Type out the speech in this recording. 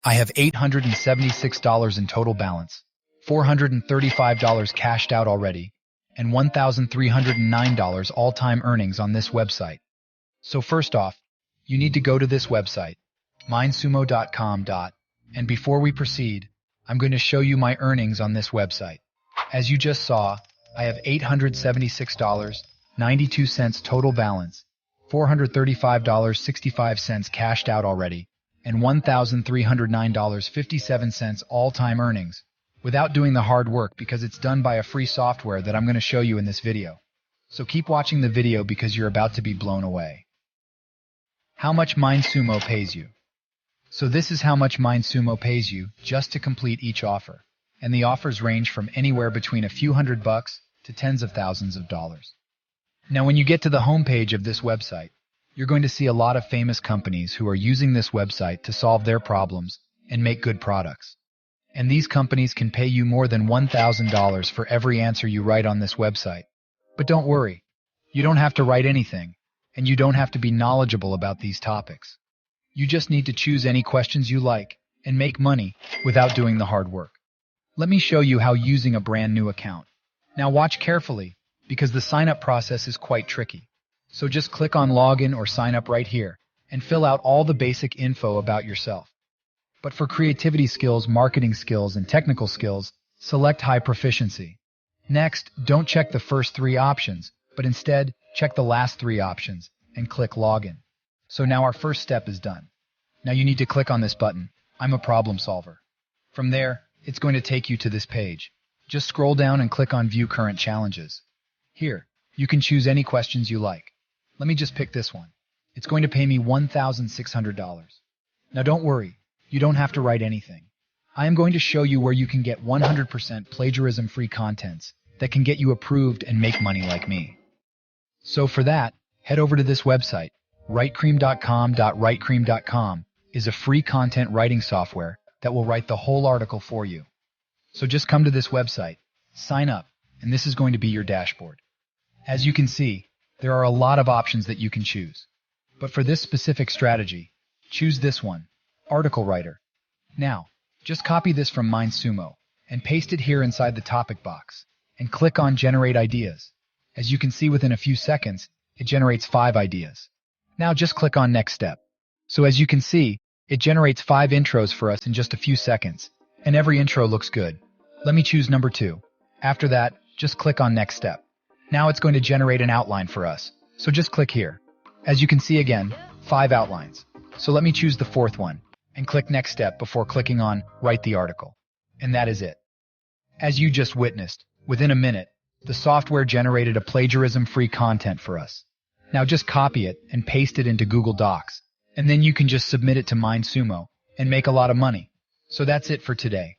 I have $876 in total balance, $435 cashed out already, and $1,309 all-time earnings on this website. So first off, you need to go to this website, mindsumo.com. And before we proceed, I'm going to show you my earnings on this website. As you just saw, I have $876.92 total balance, $435.65 cashed out already, and $1,309.57 all-time earnings, without doing the hard work because it's done by a free software that I'm going to show you in this video. So keep watching the video because you're about to be blown away. How much MindSumo pays you? So this is how much MindSumo pays you just to complete each offer. And the offers range from anywhere between a few $100 to tens of thousands of dollars. Now when you get to the homepage of this website, you're going to see a lot of famous companies who are using this website to solve their problems and make good products. And these companies can pay you more than $1,000 for every answer you write on this website. But don't worry, you don't have to write anything, and you don't have to be knowledgeable about these topics. You just need to choose any questions you like and make money without doing the hard work. Let me show you how using a brand new account. Now watch carefully, because the sign-up process is quite tricky. So just click on Login or Sign Up right here, and fill out all the basic info about yourself. But for creativity skills, marketing skills, and technical skills, select High Proficiency. Next, don't check the first 3 options, but instead, check the last 3 options, and click Login. So now our first step is done. Now you need to click on this button, I'm a problem solver. From there, it's going to take you to this page. Just scroll down and click on View Current Challenges. Here, you can choose any questions you like. Let me just pick this one. It's going to pay me $1,600. Now don't worry, you don't have to write anything. I am going to show you where you can get 100% plagiarism-free contents that can get you approved and make money like me. So for that, head over to this website. WriteCream.com. WriteCream.com is a free content writing software that will write the whole article for you. So just come to this website, sign up, and this is going to be your dashboard. As you can see, there are a lot of options that you can choose. But for this specific strategy, choose this one, Article Writer. Now, just copy this from MindSumo and paste it here inside the topic box and click on Generate Ideas. As you can see, within a few seconds, it generates 5 ideas. Now just click on Next Step. So as you can see, it generates 5 intros for us in just a few seconds, and every intro looks good. Let me choose number 2. After that, just click on Next Step. Now it's going to generate an outline for us, so just click here. As you can see again, 5 outlines. So let me choose the 4th one, and click Next Step before clicking on Write the Article. And that is it. As you just witnessed, within a minute, the software generated a plagiarism-free content for us. Now just copy it and paste it into Google Docs, and then you can just submit it to MindSumo and make a lot of money. So that's it for today.